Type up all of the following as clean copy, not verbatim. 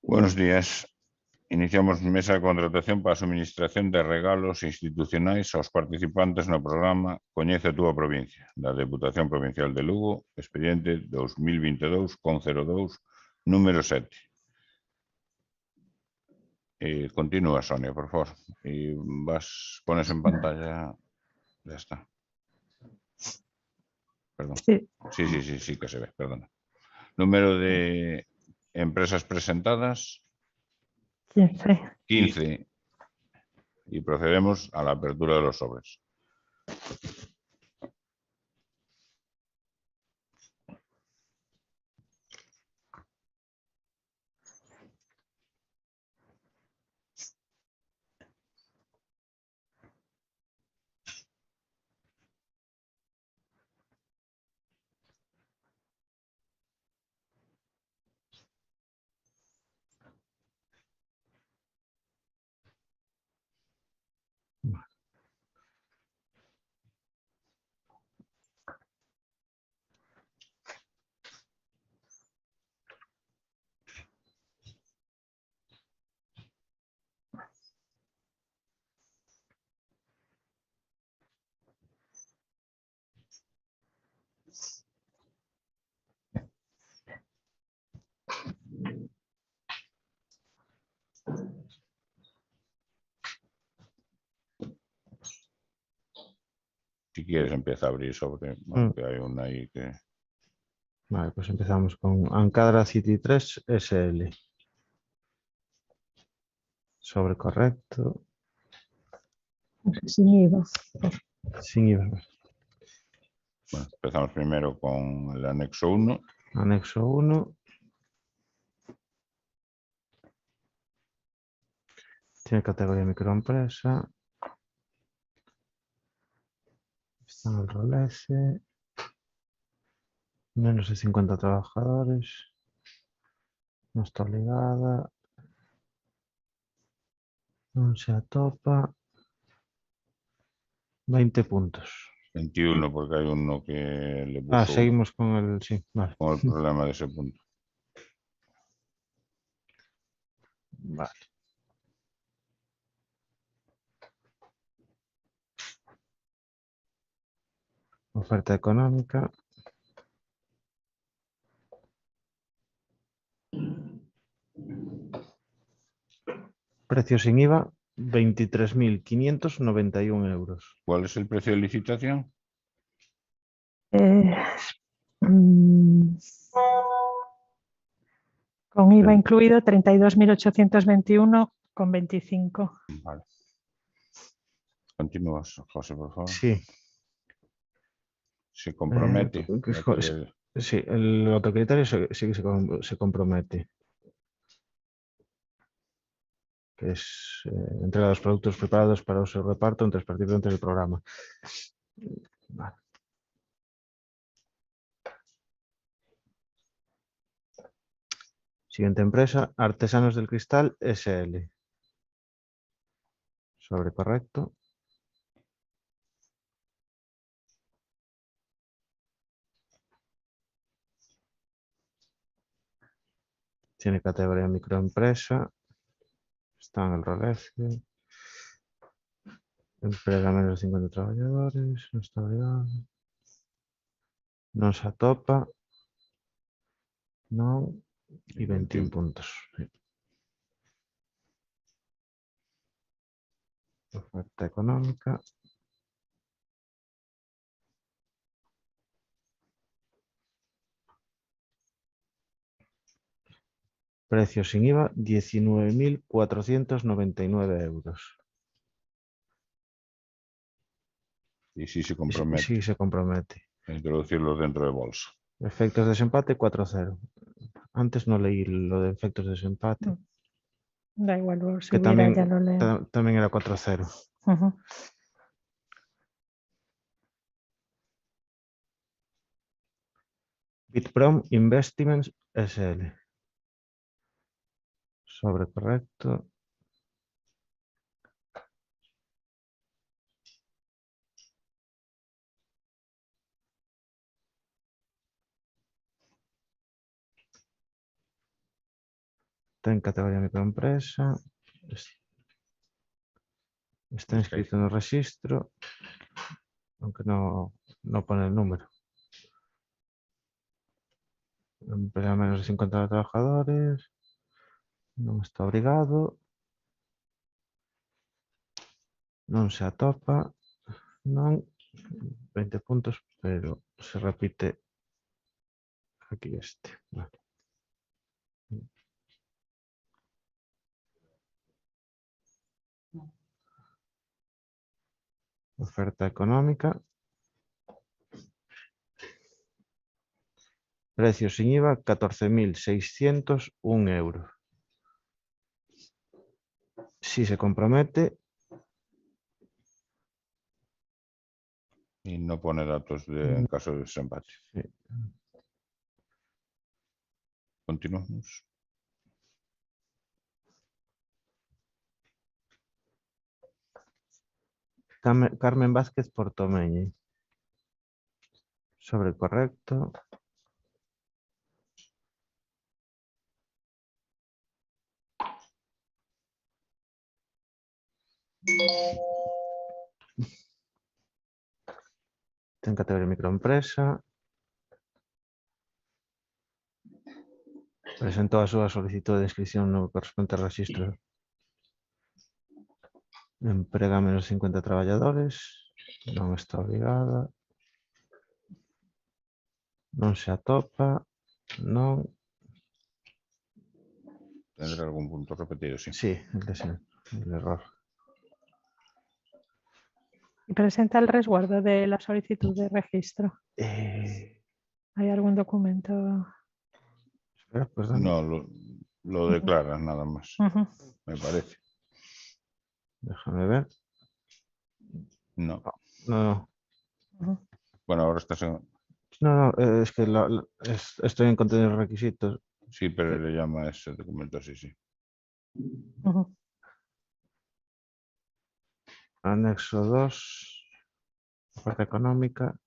Buenos días. Iniciamos mesa de contratación para a suministración de regalos institucionais aos participantes no programa Coñece a túa provincia, da Deputación Provincial de Lugo, expediente 2022-02, número 7. Continúa, Sonia, por favor. Y pones en pantalla. Ya está. Perdón. Sí, que se ve, perdona. Número de empresas presentadas. 15. Y procedemos a la apertura de los sobres. Si quieres, empieza a abrir sobre. Bueno, que hay una ahí que. Vale, pues empezamos con Ancadra City 3 SL. Sobre correcto. Sin IVA. Sin IVA. Bueno, empezamos primero con el anexo 1. Anexo 1. Tiene categoría microempresa. Está en el rol S. Menos de 50 trabajadores. No está obligada. No se atopa. 20 puntos. 21, porque hay uno que le puso. Seguimos con el. Sí, vale. Con el problema de ese punto. Vale. Oferta económica. Precio sin IVA, 23.591 euros. ¿Cuál es el precio de licitación? Con IVA incluido 32.821,25. Vale. Continúas, José, por favor. Sí. Se compromete. Sí, el autocriterio sí que se compromete. Que es entrega de los productos preparados para uso y reparto entre los participantes del programa. Vale. Siguiente empresa, Artesanos del Cristal SL. Sobre correcto. Tiene categoría microempresa. Está en el rol F. Empresa menos de 50 trabajadores. No está obligado. No se atopa. No. Y 21 puntos. Sí. Oferta económica. Precio sin IVA, 19.499 euros. Y sí se compromete. Sí, se compromete. A introducirlos dentro de bolsa. Efectos de desempate, 4-0. Antes no leí lo de efectos de desempate. Da igual, si que hubiera, ya lo leo. También era 4-0. Bitprom Investments SL. Sobre correcto. Está en categoría microempresa. Está inscrito en el registro, aunque no pone el número. Empresa menos de 50 trabajadores. No está obrigado. No se atopa. No. 20 puntos, pero se repite aquí este. Vale. Oferta económica. Precio sin IVA, 14.601 euros. Si se compromete. Y no pone datos en caso de desempate. Sí. Continuamos. Carmen Vázquez Portomeñi. Sobre correcto. Está en categoría microempresa. Presentó a súa solicitud de inscripción no corresponde ao rexistro. Emprega menos 50 traballadores. Non está obrigada. Non se atopa. Non. ¿Tendrá algún punto repetido? Sí. Sí, el error. Y presenta el resguardo de la solicitud de registro. ¿Hay algún documento? Espera, pues No, lo declaras nada más, me parece. Déjame ver. No. No. Bueno, ahora estás en... No, es que estoy en contenidos requisitos. Sí, pero le llama a ese documento así, sí. Anexo 2. Oferta económica.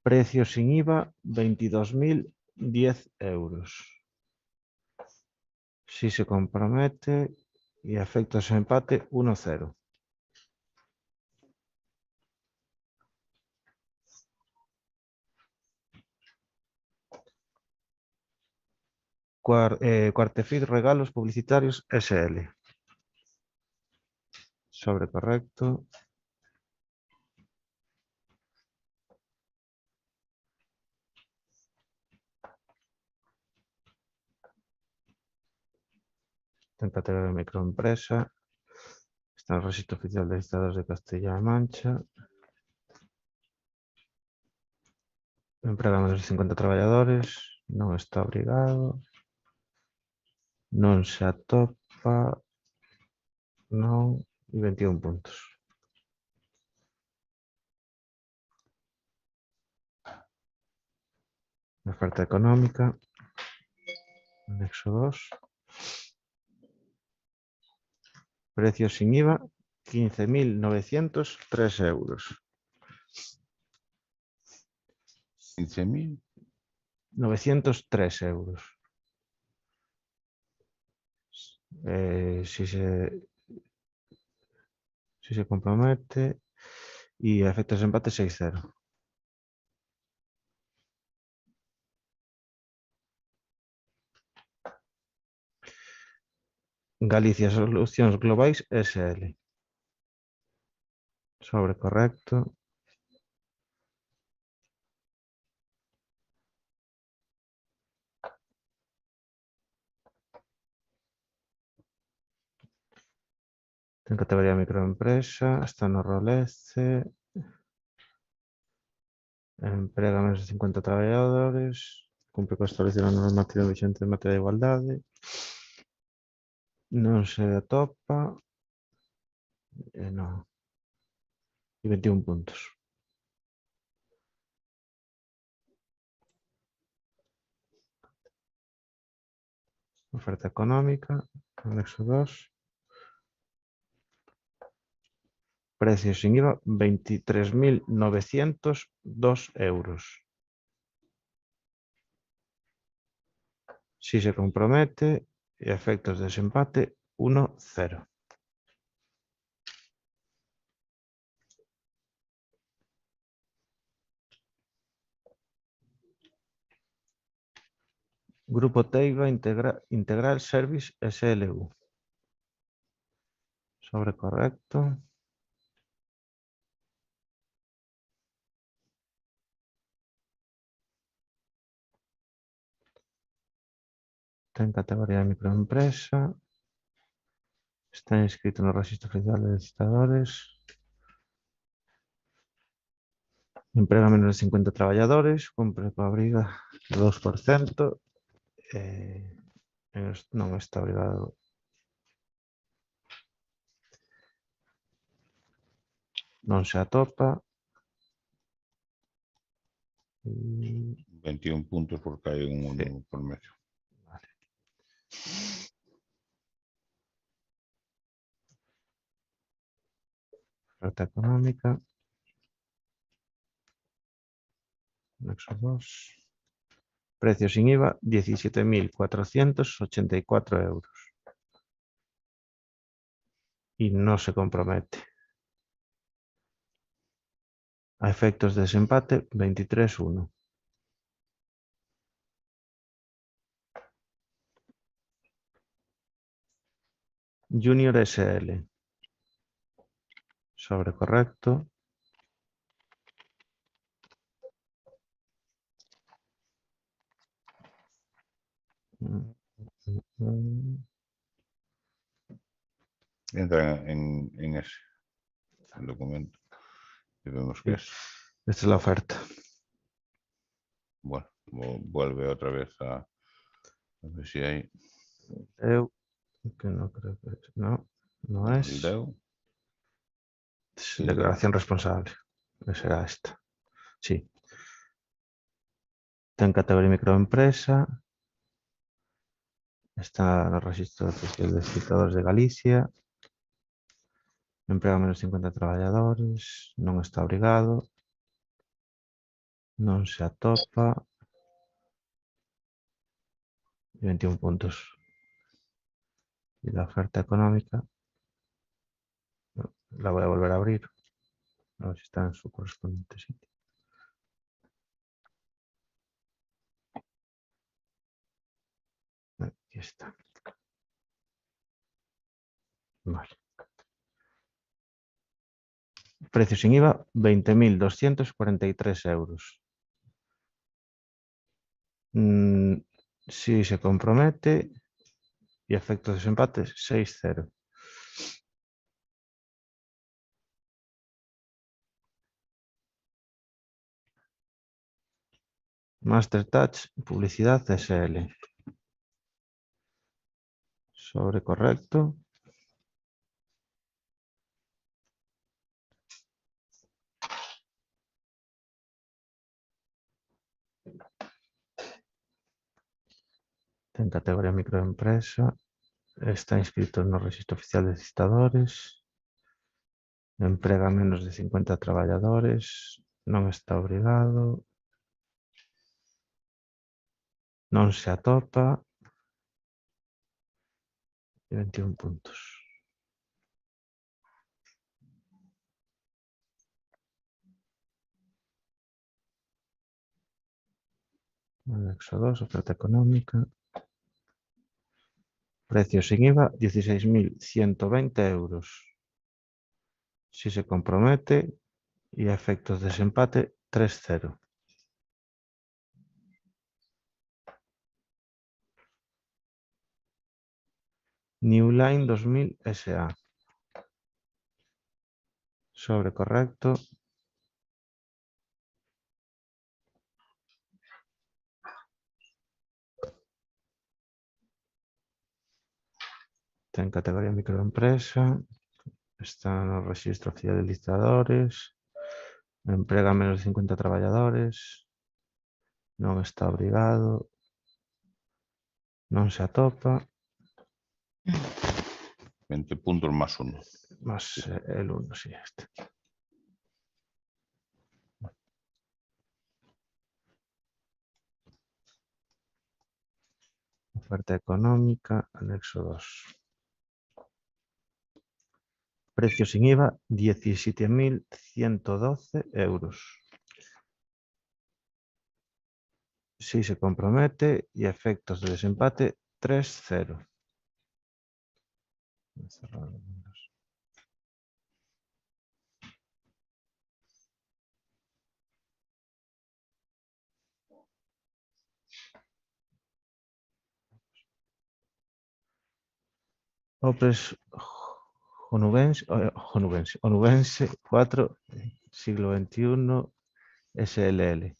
Precio sin IVA, 22.010 euros. Si se compromete y a efectos de empate, 1-0. Cuartefit Regalos Publicitarios SL. Sobre correcto. En categoría de microempresa. Está en el registro oficial de listados de Castilla-La Mancha. Emprega menos de 50 traballadores. Non está obrigado. Non se atopa. Non. E 21 puntos. Oferta económica. Anexo 2. Precio sin IVA, 15.903 euros. 15.000. 903 euros. Si se compromete y a efectos de empate 6-0. Galicia Solucións Globais SL. Sobre correcto. En categoría microempresa, está no Rolece. Emprega menos de 50 traballadores. Cumpre coa establecida na normativa vigente en materia de igualdade. Non se atopa. Non. E 21 puntos. Oferta económica, anexo 2. Precio sin IVA, 23.902 euros. Si se compromete y a efectos de desempate 1-0. Grupo Teiva Integral Service SLU. Sobre correcto. Está en categoría de microempresa. Está inscrito en el registro oficial de licitadores. Emprega menos de 50 trabajadores. Cumpre con abriga de 2%. Non está obrigado. Non se atopa. 21 puntos porque hay un 1 por medio. Vale. Oferta económica. Anexo 2. Precio sin IVA, 17.484 euros. Y no se compromete. A efectos de desempate, 23-1. Junior SL. Sobre correcto. Entra en ese el documento y vemos que es. Esta es la oferta. Bueno, vuelve otra vez a ver si hay. Que no creo que es. No, no El es. DEU. Es declaración responsable. Será esta. Sí. Está en categoría microempresa. Está en el registro oficial de licitadores de Galicia. Emprega menos 50 trabajadores. Non está obrigado. Non se atopa. 21 puntos. Y la oferta económica la voy a volver a abrir. A ver si está en su correspondiente sitio. Aquí está. Vale. Precio sin IVA, 20.243 euros. Si se compromete y efectos de desempate, 6-0. Master Touch, publicidad SL. Sobre correcto. En categoría microempresa. Está inscrito en el registro oficial de licitadores. Emprega menos de 50 trabajadores. Non está obrigado. Non se atopa. 21 puntos. Anexo 2, oferta económica. Precio sin IVA, 16.120 euros. Si se compromete y a efectos de desempate, 3-0. New Line 2000 SA. Sobre correcto. Está en categoría microempresa. Está en el registro oficial de licitadores. Emprega menos de 50 trabajadores. Non está obrigado. Non se atopa. 20 puntos más 1. Más el 1, sí, este. Oferta económica, anexo 2. Precio sin IVA, 17.112 euros. Si se compromete y efectos de desempate, 3-0. Opres Onubense 4, siglo XXI, SLL.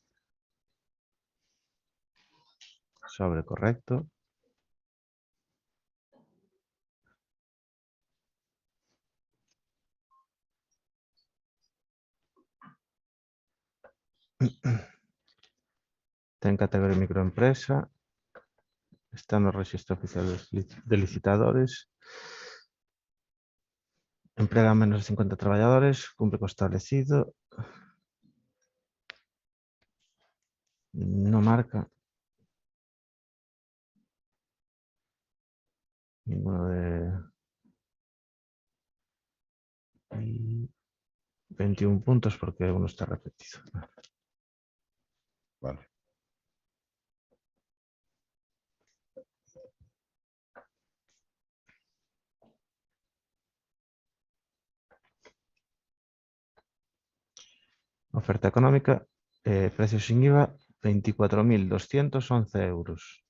Sobre correcto. Está en categoría microempresa. Está en los registros oficiales de licitadores. Emplea menos de 50 trabajadores. Cumple con establecido. No marca. Ninguno de... Y 21 puntos porque uno está repetido. Vale. Oferta económica, precio sin IVA, 24.211 euros.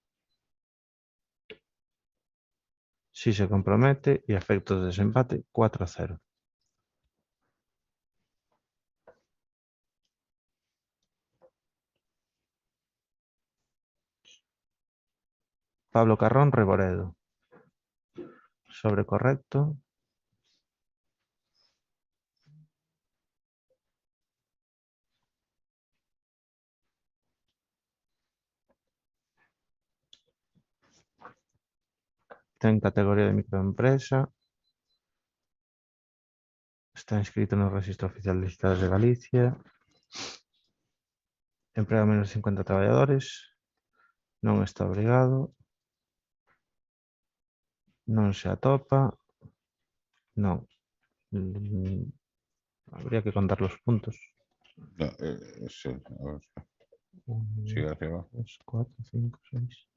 Si se compromete y efectos de desempate, 4-0. Pablo Carrón, Reboredo. Sobre correcto. Está en categoría de microempresa. Está inscrito en el registro oficial de licitadores de Galicia. Emplea menos de 50 trabajadores. No está obrigado. No se atopa. No. Habría que contar los puntos. No, sí, a ver. 1, Sigue hacia abajo. 2, 4, 5, 6,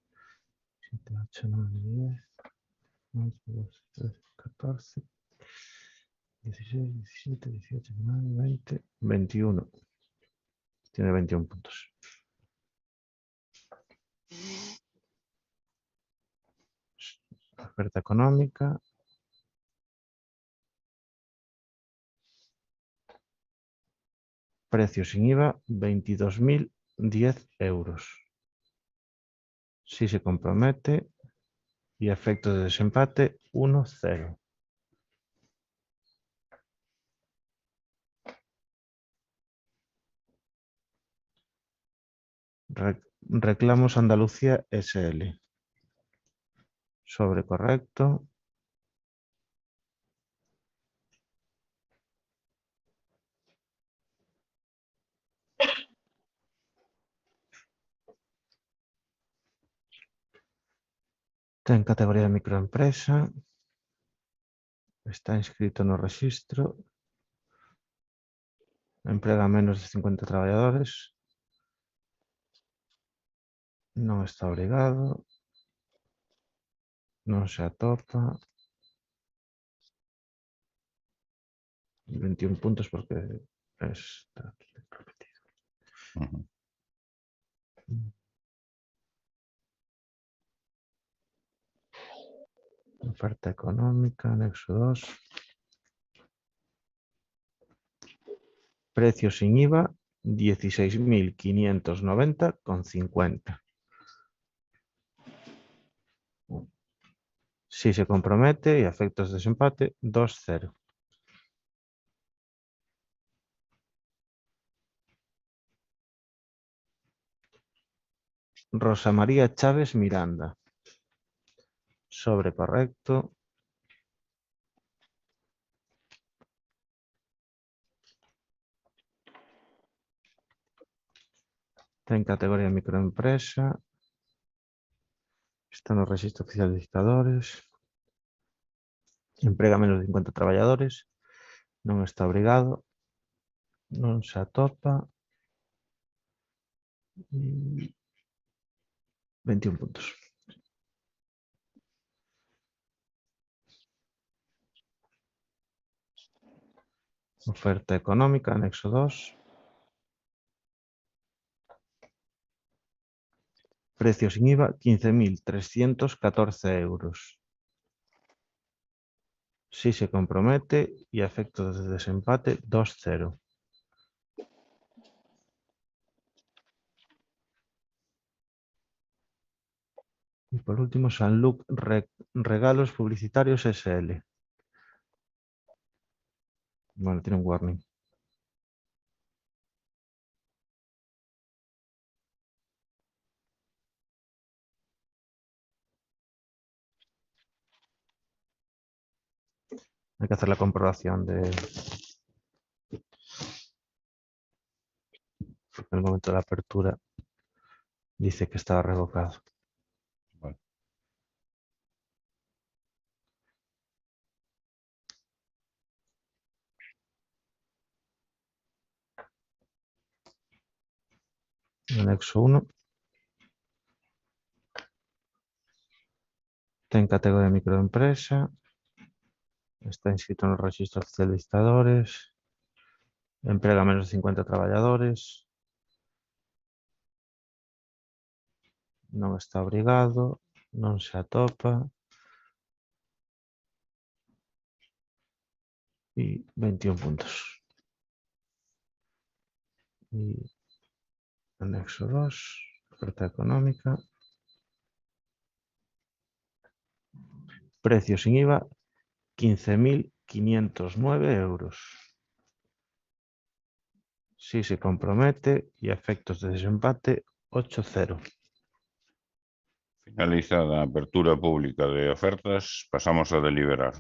7, 8, 9, 10, 11, 12, 13, 14, 16, 17, 18, 19, 20, 21. Tiene 21 puntos. Oferta económica. Precio sin IVA, 22.010 euros. Si se compromete y efectos de desempate, 1-0. Reclamos Andalucía SL. Sobre correcto. Está en categoría de microempresa. Está inscrito en el registro. Emplea menos de 50 trabajadores. No está obligado. No se atopa. 21 puntos porque está repetido. Ujú. Oferta económica, anexo 2. Precio sin IVA, 16.590,50. Si se compromete y a efectos de desempate, 2-0. Rosa María Chávez Miranda. Sobre correcto. Está en categoría microempresa. Está no Rexistro Oficial de Licitadores. Emprega menos de 50 traballadores. Non está obrigado. Non se atopa. 21 puntos. Oferta económica, anexo 2. Precio sin IVA, 15.314 euros. Si se compromete y a efecto de desempate, 2-0. Y por último, Sanluc Regalos Publicitarios SL. Bueno, tiene un warning. Hay que hacer la comprobación de... Porque en el momento de la apertura dice que estaba revocado. Vale. Anexo 1. Está en categoría microempresa. Está inscrito en el Registro Oficial de Licitadores. Emprega menos de 50 traballadores. Non está obrigado. Non se atopa. Y 21 puntos. Y anexo 2. Oferta económica. Precio sin IVA, 15.509 euros. Si se compromete y a efectos de desempate, 8-0. Finalizada la apertura pública de ofertas, pasamos a deliberar.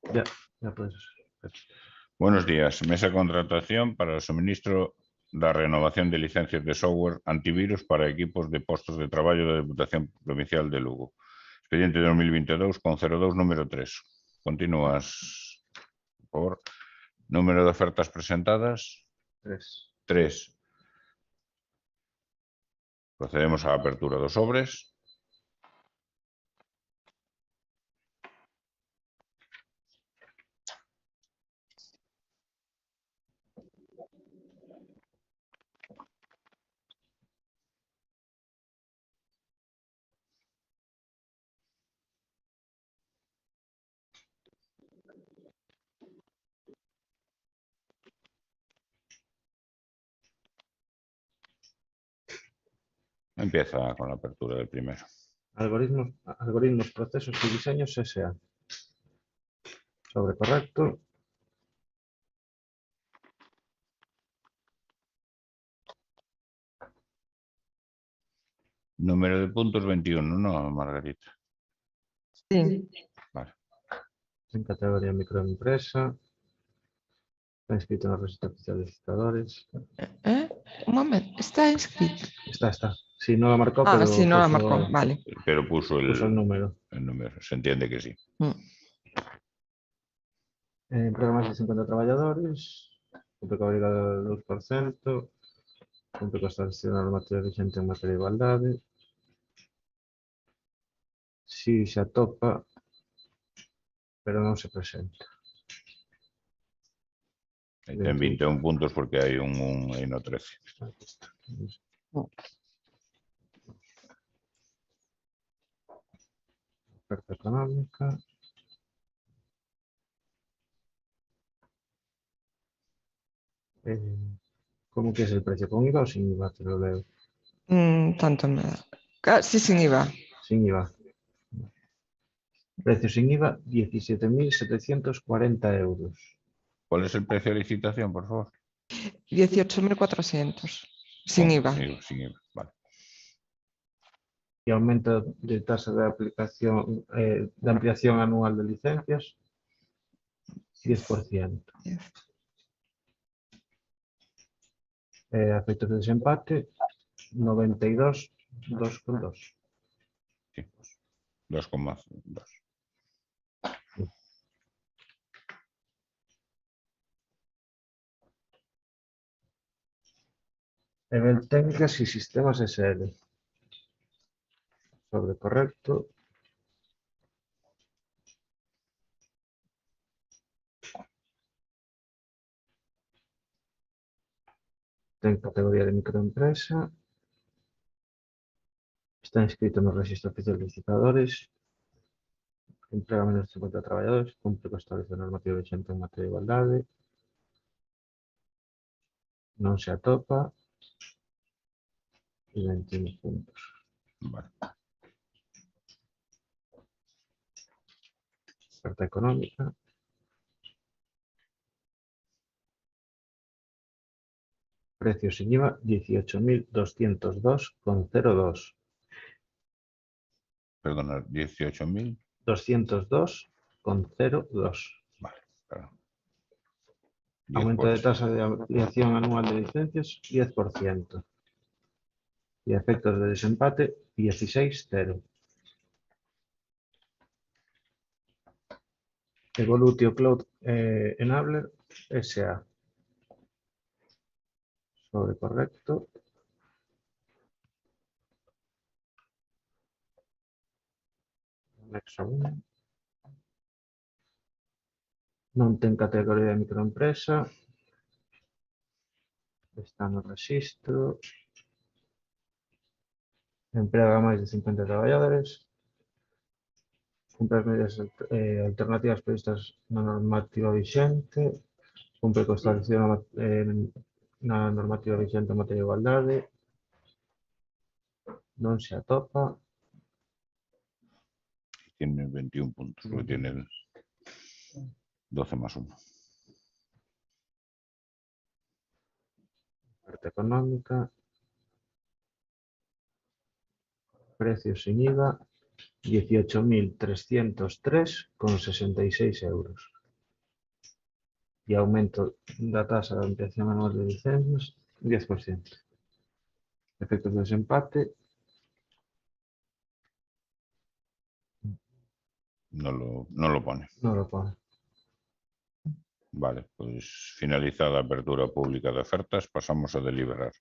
Ya puedes. Buenos días. Mesa de contratación para el suministro da renovación de licencias de software antivirus para equipos de postos de traballo da Deputación Provincial de Lugo. Expediente de 2022 con 02 número 3. Continúas, por favor. Número de ofertas presentadas. 3. Procedemos á apertura dos sobres. Empieza con la apertura del primero. Algoritmos, procesos y diseños S.A. Sobre correcto. Número de puntos 21, ¿no, Margarita? Sí. Vale. En categoría microempresa. Está inscrito en el registro oficial de licitadores. Un momento, está inscrito. Está. Sí, no la marcó, Ah, pero sí, no la puso- marcó, vale. Pero puso puso el número. el número. Se entiende que sí. Emplea más de 50 trabajadores. Cumple con obrigado del 2%. Cumple con establecido la normativa vigente en materia de igualdad. Sí se atopa, pero no se presenta. Ten 21 puntos porque hay un y no 13. Aquí está. Oferta económica. ¿Cómo que es el precio? ¿Con IVA o sin IVA? Te lo leo. Tanto me da. Casi sin IVA. Sin IVA. Precio sin IVA, 17.740 euros. ¿Cuál es el precio de licitación, por favor? 18.400. Sin IVA. Sin IVA, vale. Y aumento de tasa de aplicación, de ampliación anual de licencias, 10%. Efectos de desempate, 92, 2,2. 2,2. Nivel técnicas y sistemas SL. Sobre correcto. En categoría de microempresa. Está inscrito en el registro oficial de licitadores. Emplea menos de 50 trabajadores. Cumple con establecido normativo vigente en materia de igualdad. No se atopa. Y 21 puntos. Vale. Oferta económica. Precio sin IVA, 18.202,02. Perdona, 18.000. 202,02. Vale, claro. Aumento de 10%. tasa de ampliación anual de licencias, 10%. Y efectos de desempate, 16,0. Evolutio Cloud Enabler S.A. Sobre correcto. Anexo 1. Non ten categoría de microempresa. Está no registro. Emprega máis de 50 traballadores. Cumpre as medidas alternativas previstas na normativa vixente. Cumpre co establecido na normativa vixente en materia de igualdade. Non se atopa. Tiene 21 puntos, porque tiene 12 más 1. Parte económica. Precios sin IVA. 18.303,66 euros. Y aumento la tasa de ampliación anual de licencias, 10%. Efectos de desempate. No lo pone. No lo pone. Vale, pues finalizada apertura pública de ofertas, pasamos a deliberar.